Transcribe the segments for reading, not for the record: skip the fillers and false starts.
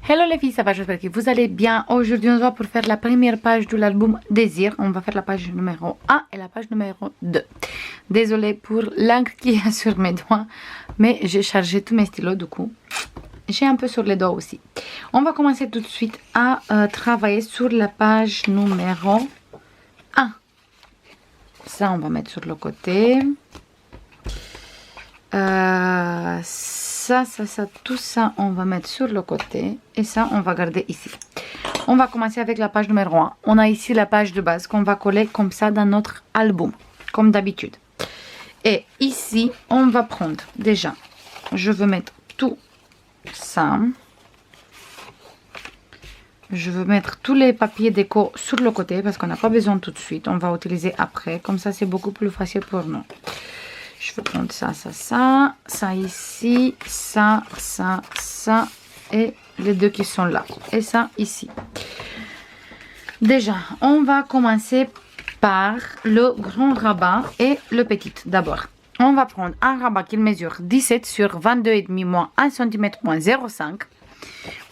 Hello les filles, ça va, j'espère que vous allez bien. Aujourd'hui, on se voit pour faire la première page de l'album Désir. On va faire la page numéro 1 et la page numéro 2. Désolée pour l'encre qui est sur mes doigts, mais j'ai chargé tous mes stylos, du coup, j'ai un peu sur les doigts aussi. On va commencer tout de suite à travailler sur la page numéro 1. Ça, on va mettre sur le côté. Tout ça, on va mettre sur le côté. Et ça, on va garder ici. On va commencer avec la page numéro 1. On a ici la page de base qu'on va coller comme ça dans notre album, comme d'habitude. Et ici, on va prendre, déjà, je veux mettre tout ça. Je veux mettre tous les papiers déco sur le côté parce qu'on n'a pas besoin tout de suite. On va utiliser après. Comme ça, c'est beaucoup plus facile pour nous. Je vais prendre ça ici, ça, et les deux qui sont là. Et ça ici. Déjà, on va commencer par le grand rabat et le petit d'abord. On va prendre un rabat qui mesure 17 sur 22,5 moins 1 cm moins 0,5.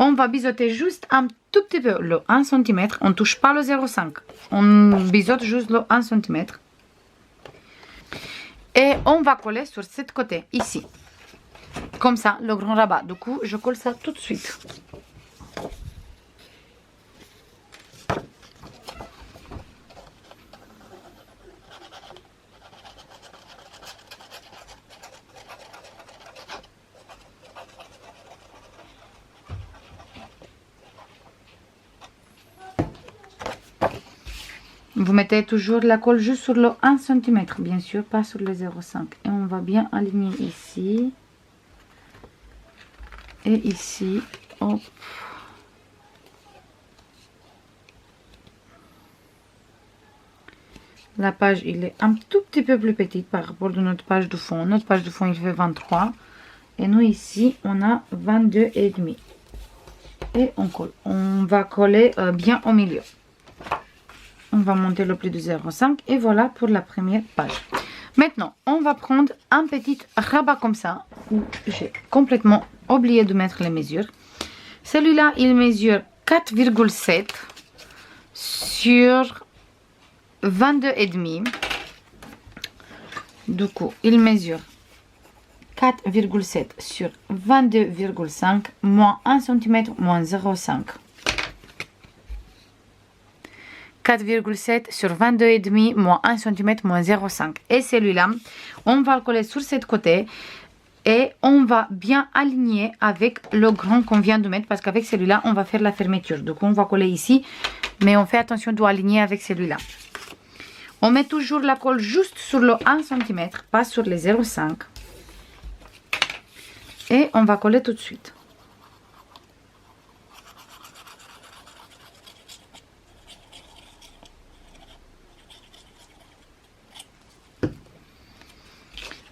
On va biseauter juste un tout petit peu le 1 cm. On ne touche pas le 0,5. On biseaute juste le 1 cm. Et on va coller sur ce côté, ici. Comme ça, le grand rabat. Du coup, je colle ça tout de suite. Vous mettez toujours la colle juste sur le 1 cm, bien sûr, pas sur le 0,5. Et on va bien aligner ici. Et ici. Hop. La page, il est un tout petit peu plus petite par rapport à notre page de fond. Notre page de fond, il fait 23. Et nous, ici, on a 22,5. Et on colle. On va coller bien au milieu. On va monter le pli de 0,5 et voilà pour la première page. Maintenant, on va prendre un petit rabat comme ça, où j'ai complètement oublié de mettre les mesures. Celui-là, il mesure 4,7 sur 22,5. Du coup, il mesure 4,7 sur 22,5 moins 1 cm moins 0,5. 4,7 sur 22,5 moins 1 cm moins 0,5. Et celui-là, on va le coller sur ce côté. Et on va bien aligner avec le grand qu'on vient de mettre. Parce qu'avec celui-là, on va faire la fermeture. Donc, on va coller ici. Mais on fait attention d'aligner avec celui-là. On met toujours la colle juste sur le 1 cm. Pas sur les 0,5. Et on va coller tout de suite.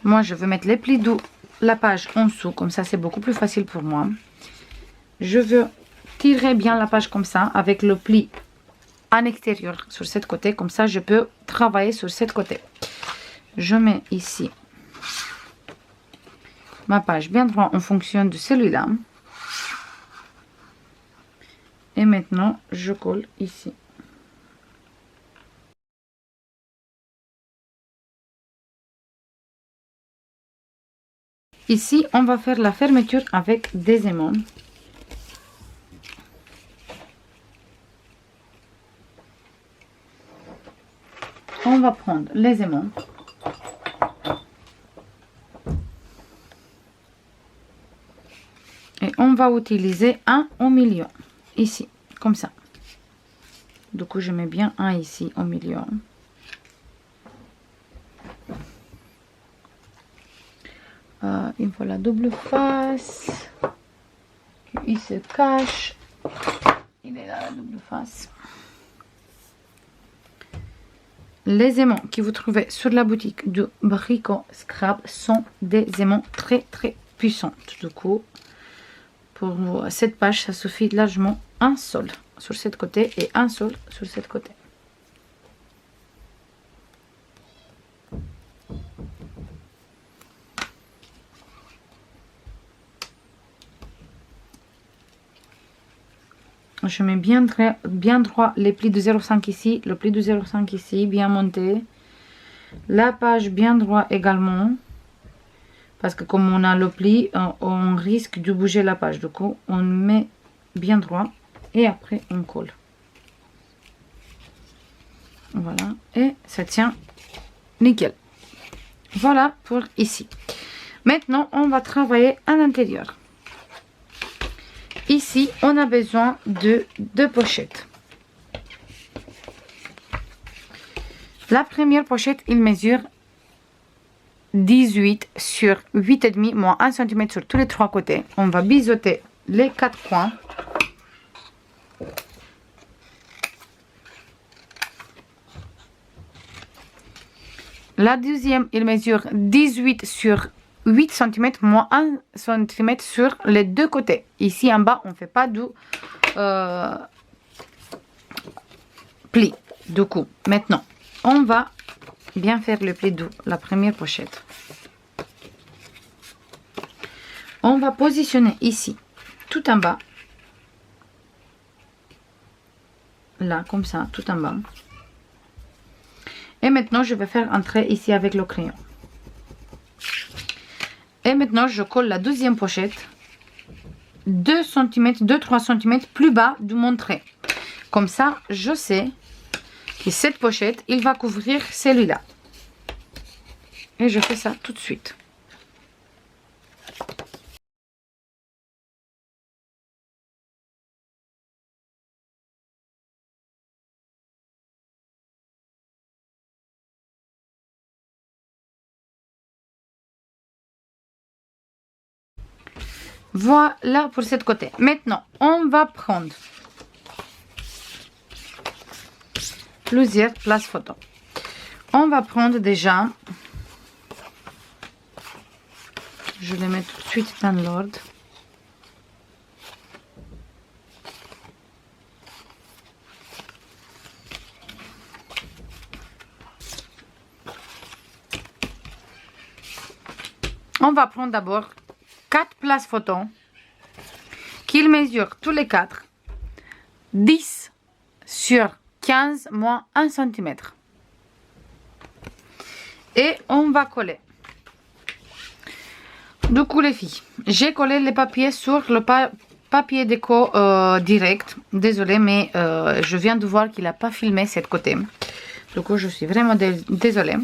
Moi, je veux mettre les plis de la page en dessous. Comme ça, c'est beaucoup plus facile pour moi. Je veux tirer bien la page comme ça. Avec le pli en extérieur sur ce côté. Comme ça, je peux travailler sur ce côté. Je mets ici ma page bien droit en fonction de celui-là. Et maintenant, je colle ici. Ici, on va faire la fermeture avec des aimants. On va prendre les aimants. Et on va utiliser un au milieu. Ici, comme ça. Du coup, je mets bien un ici au milieu. Il faut la double face. Il se cache. Il est là la double face. Les aimants que vous trouvez sur la boutique de Brico Scrap sont des aimants très puissants. Du coup, pour cette page, ça suffit largement un seul sur ce côté et un seul sur ce côté. je mets bien droit les plis de 0,5 ici, le pli de 0,5 ici, bien monté. La page bien droit également. Parce que comme on a le pli, on risque de bouger la page. Du coup, on met bien droit et après on colle. Voilà, et ça tient nickel. Voilà pour ici. Maintenant, on va travailler à l'intérieur. Ici, on a besoin de 2 pochettes. La première pochette, il mesure 18 sur 8,5 moins 1 cm sur tous les 3 côtés. On va biseauter les 4 coins. La deuxième, il mesure 18 sur 8 cm moins 1 cm sur les 2 côtés. Ici en bas, on ne fait pas de pli. Du coup, maintenant, on va bien faire le pli de la première pochette. On va positionner ici, tout en bas. Là, comme ça, tout en bas. Et maintenant, je vais faire entrer ici avec le crayon. Et maintenant, je colle la deuxième pochette 2 cm, 2-3 cm plus bas de mon trait. Comme ça, je sais que cette pochette, il va couvrir celui-là. Et je fais ça tout de suite. Voilà pour cette côté. Maintenant, on va prendre plusieurs places photo. On va prendre déjà, je les mets tout de suite dans l'ordre. On va prendre d'abord 4 places photo qu'ils mesurent tous les 4 10 sur 15 moins 1 cm. Et on va coller. Du coup les filles, j'ai collé les papiers sur le papier déco direct. Désolée, mais je viens de voir qu'il n'a pas filmé cette côté. Du coup je suis vraiment désolée.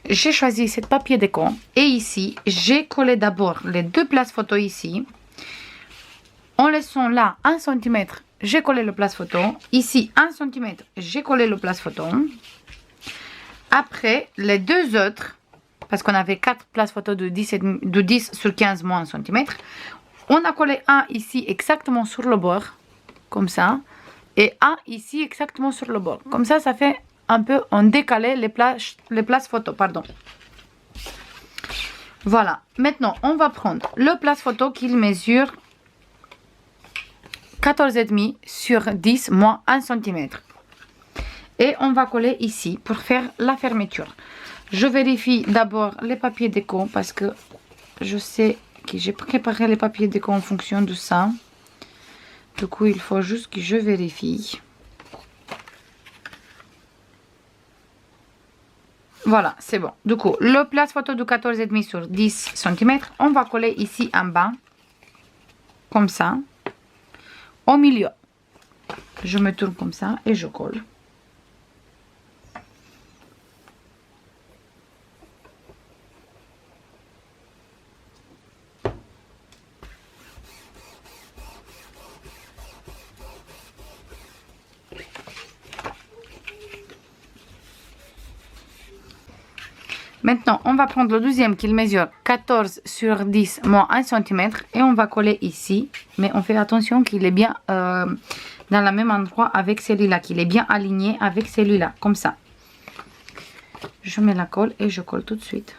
J'ai choisi ce papier déco et ici j'ai collé d'abord les 2 places photo ici. En laissant là 1 cm, j'ai collé le place photo. Ici 1 cm, j'ai collé le place photo. Après les 2 autres, parce qu'on avait 4 places photo de 10 sur 15 moins 1 cm, on a collé un ici exactement sur le bord, comme ça, et un ici exactement sur le bord. Comme ça, ça fait un peu en décalé les places photo, pardon. Voilà, maintenant on va prendre le place photo qu'il mesure 14,5 sur 10 moins 1 cm. Et on va coller ici pour faire la fermeture. Je vérifie d'abord les papiers déco parce que je sais que j'ai préparé les papiers déco en fonction de ça. Du coup, il faut juste que je vérifie. Voilà, c'est bon. Du coup, le place photo de 14,5 sur 10 cm, on va coller ici en bas, comme ça, au milieu. Je me tourne comme ça et je colle. Maintenant, on va prendre le deuxième qui mesure 14 sur 10 moins 1 cm et on va coller ici. Mais on fait attention qu'il est bien dans le même endroit avec celui-là, qu'il est bien aligné avec celui-là, comme ça. Je mets la colle et je colle tout de suite.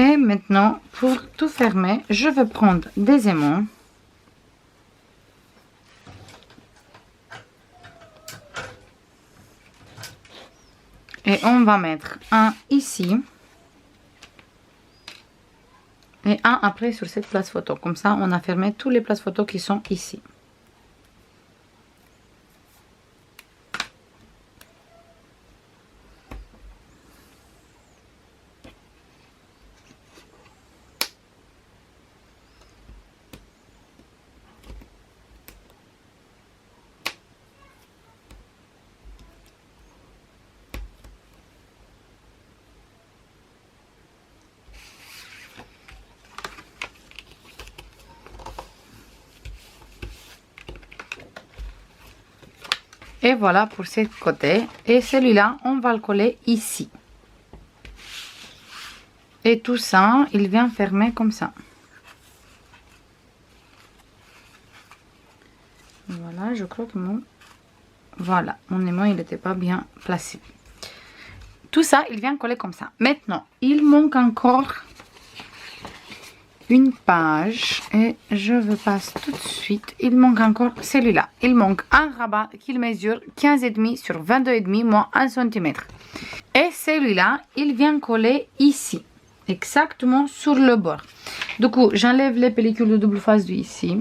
Et maintenant, pour tout fermer, je vais prendre des aimants. Et on va mettre un ici. Et un après sur cette place photo. Comme ça, on a fermé tous les places photos qui sont ici. Et voilà pour ce côté. Et celui-là, on va le coller ici. Et tout ça, il vient fermer comme ça. Voilà, je crois que mon... Voilà, mon aimant, il n'était pas bien placé. Tout ça, il vient coller comme ça. Maintenant, il manque encore une page. Et je vous passe tout de suite. Il manque encore celui-là. Il manque un rabat qui mesure 15,5 sur 22,5 moins 1 cm. Et celui-là, il vient coller ici. Exactement sur le bord. Du coup, j'enlève les pellicules de double face de ici.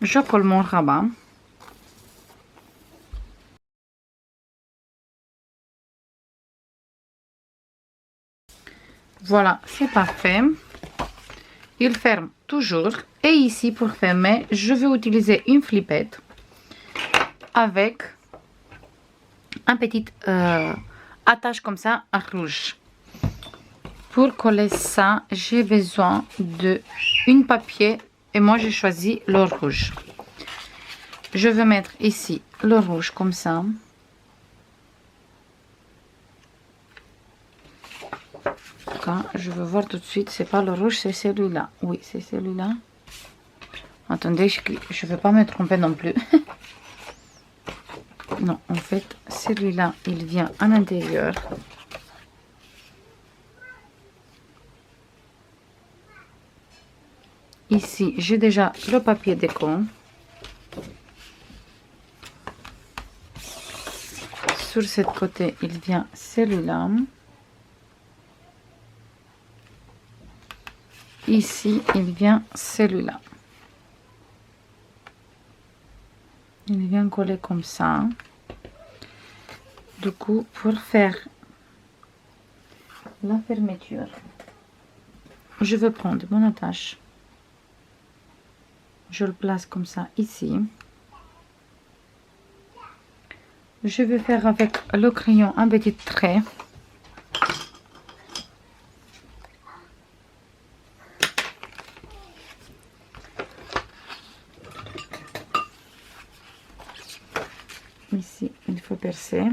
Je colle mon rabat. Voilà, c'est parfait. Il ferme toujours. Et ici, pour fermer, je vais utiliser une flippette avec un petit attache comme ça à rouge. Pour coller ça, j'ai besoin de une papier et moi j'ai choisi le rouge. Je vais mettre ici le rouge comme ça. Quand je veux voir tout de suite, c'est pas le rouge, c'est celui-là. Oui, c'est celui-là. Attendez, je ne vais pas me tromper non plus. Non, en fait, celui-là, il vient à l'intérieur. Ici, j'ai déjà le papier déco. Sur ce côté, il vient celui-là. Ici, il vient celui-là. Il vient coller comme ça. Du coup, pour faire la fermeture, je vais prendre mon attache. Je le place comme ça ici. Je vais faire avec le crayon un petit trait. Ici, il faut percer.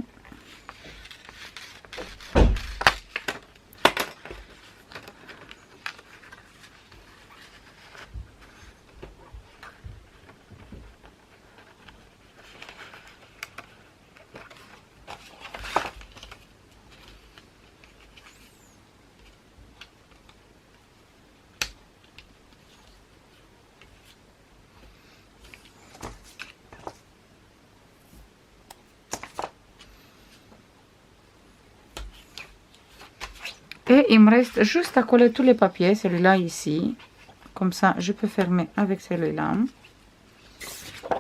Et il me reste juste à coller tous les papiers, celui-là ici. Comme ça, je peux fermer avec celui-là.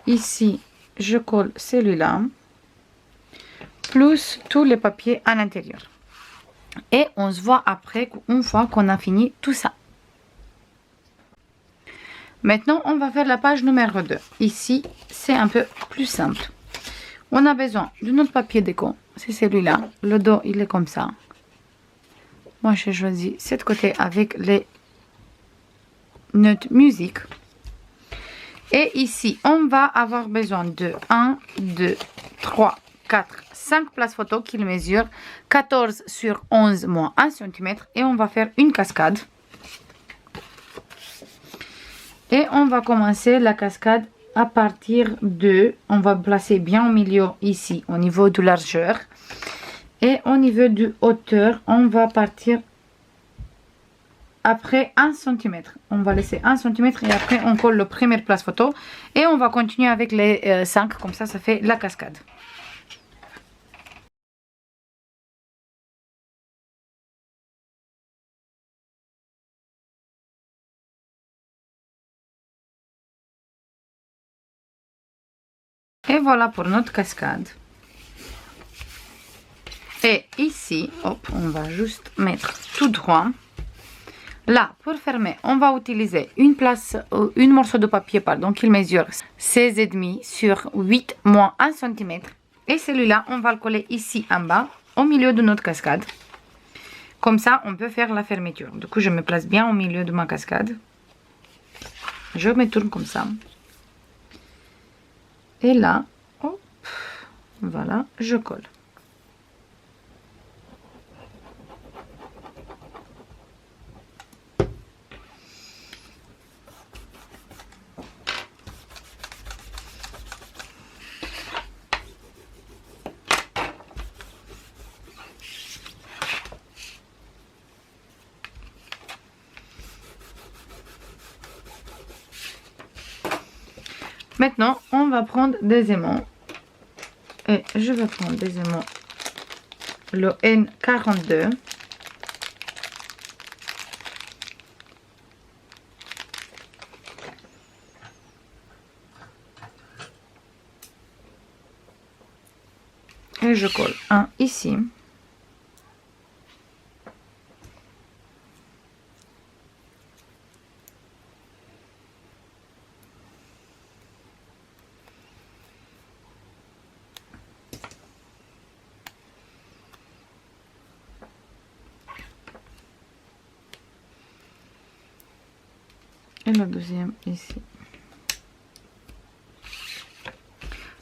Ici, je colle celui-là. Plus tous les papiers à l'intérieur. Et on se voit après, une fois qu'on a fini tout ça. Maintenant, on va faire la page numéro 2. Ici, c'est un peu plus simple. On a besoin d'un autre papier déco. C'est celui-là. Le dos, il est comme ça. Moi, j'ai choisi cet côté avec les notes musique. Et ici, on va avoir besoin de 1, 2, 3, 4, 5 places photo qui mesurent 14 sur 11 moins 1 cm. Et on va faire une cascade. Et on va commencer la cascade à partir de... On va placer bien au milieu ici, au niveau de largeur. Et au niveau de hauteur, on va partir après 1 cm. On va laisser 1 cm et après on colle le premier place photo. Et on va continuer avec les 5, comme ça fait la cascade. Et voilà pour notre cascade. Et ici, hop, on va juste mettre tout droit. Là, pour fermer, on va utiliser une morceau de papier pardon, qui mesure 16,5 sur 8 moins 1 cm. Et celui-là, on va le coller ici en bas, au milieu de notre cascade. Comme ça, on peut faire la fermeture. Du coup, je me place bien au milieu de ma cascade. Je me tourne comme ça. Et là, hop, voilà, je colle. Maintenant, on va prendre des aimants. Et je vais prendre des aimants. Le N42. Et je colle un ici. Et le deuxième ici.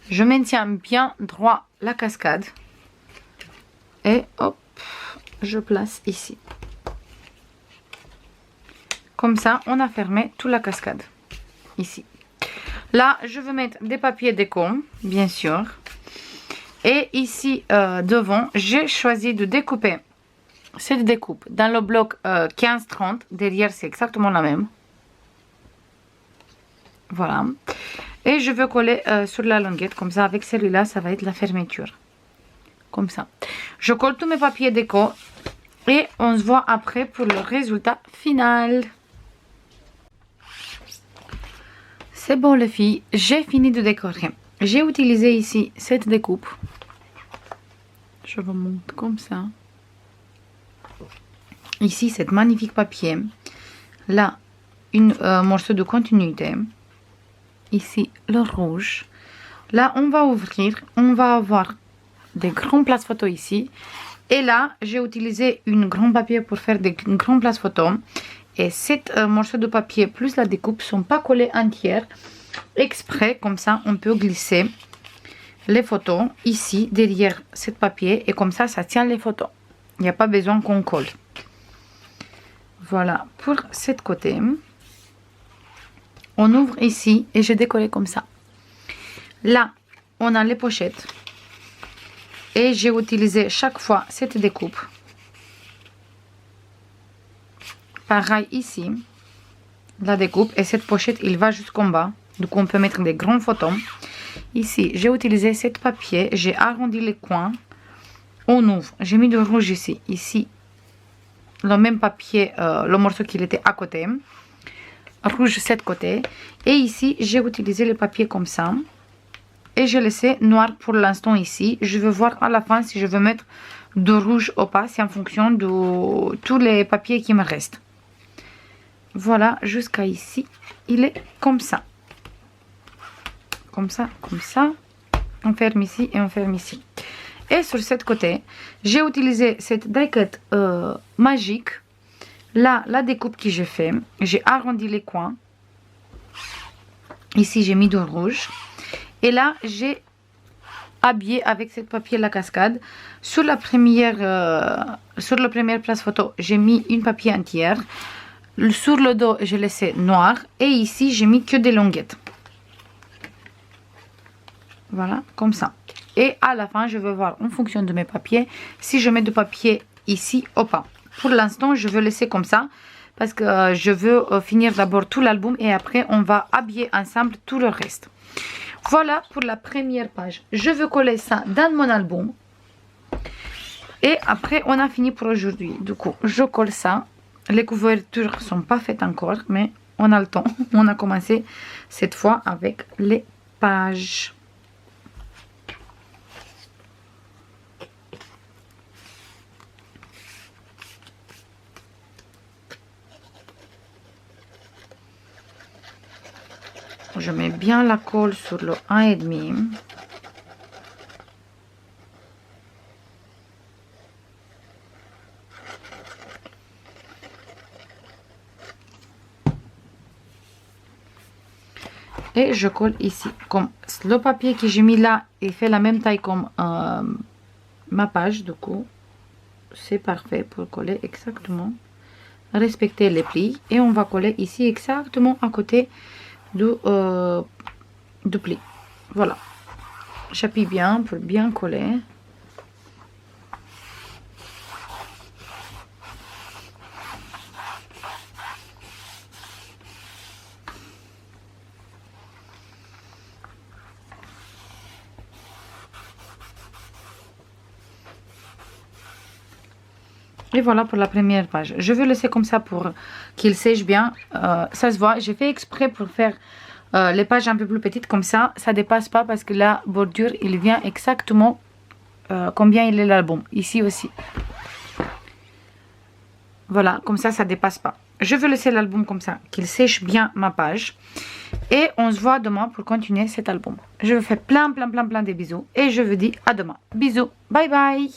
Je maintiens bien droit la cascade. Et hop, je place ici. Comme ça, on a fermé toute la cascade. Ici. Là, je vais mettre des papiers déco, bien sûr. Et ici, devant, j'ai choisi de découper cette découpe dans le bloc 15-30. Derrière, c'est exactement la même. Voilà. Et je vais coller sur la languette. Comme ça, avec celui-là, ça va être la fermeture. Comme ça. Je colle tous mes papiers déco. Et on se voit après pour le résultat final. C'est bon les filles. J'ai fini de décorer. J'ai utilisé ici cette découpe. Je vous montre comme ça. Ici, cette magnifique papier. Là, une morceau de continuité. Ici, le rouge. Là, on va ouvrir. On va avoir des grands places photos ici. Et là, j'ai utilisé une grand papier pour faire des grands places photos. Et cette morceau de papier plus la découpe sont pas collés entières. Exprès, comme ça, on peut glisser les photos ici, derrière ce papier. Et comme ça, ça tient les photos. Il n'y a pas besoin qu'on colle. Voilà, pour ce côté. On ouvre ici et j'ai décollé comme ça. Là, on a les pochettes. Et j'ai utilisé chaque fois cette découpe. Pareil ici. La découpe. Et cette pochette, il va jusqu'en bas. Donc on peut mettre des grands photos. Ici, j'ai utilisé cette papier. J'ai arrondi les coins. On ouvre. J'ai mis du rouge ici. Ici, le même papier, le morceau qui était à côté. Rouge cette côté. Et ici, j'ai utilisé le papier comme ça. Et je laissé noir pour l'instant ici. Je vais voir à la fin si je veux mettre de rouge ou pas. C'est en fonction de tous les papiers qui me restent. Voilà, jusqu'à ici. Il est comme ça. Comme ça, comme ça. On ferme ici et on ferme ici. Et sur ce côté, j'ai utilisé cette découpe magique. Là, la découpe que j'ai fait, j'ai arrondi les coins. Ici, j'ai mis du rouge. Et là, j'ai habillé avec ce papier la cascade. Sur la première place photo, j'ai mis une papier entière. Sur le dos, j'ai laissé noir. Et ici, j'ai mis que des longuettes. Voilà, comme ça. Et à la fin, je vais voir en fonction de mes papiers si je mets du papier ici ou pas. Pour l'instant, je veux laisser comme ça parce que je veux finir d'abord tout l'album et après, on va habiller ensemble tout le reste. Voilà pour la première page. Je veux coller ça dans mon album. Et après, on a fini pour aujourd'hui. Du coup, je colle ça. Les couvertures ne sont pas faites encore, mais on a le temps. On a commencé cette fois avec les pages. Je mets bien la colle sur le 1,5. Et je colle ici. Comme le papier que j'ai mis là est fait la même taille comme ma page, du coup, c'est parfait pour coller exactement. Respecter les plis. Et on va coller ici exactement à côté du pli. Voilà. J'appuie bien pour bien coller. Et voilà pour la première page. Je vais laisser comme ça pour qu'il sèche bien. Ça se voit. J'ai fait exprès pour faire les pages un peu plus petites. Comme ça, ça ne dépasse pas parce que la bordure, il vient exactement combien il est l'album. Ici aussi. Voilà, comme ça, ça ne dépasse pas. Je vais laisser l'album comme ça, qu'il sèche bien ma page. Et on se voit demain pour continuer cet album. Je vous fais plein de bisous. Et je vous dis à demain. Bisous. Bye bye.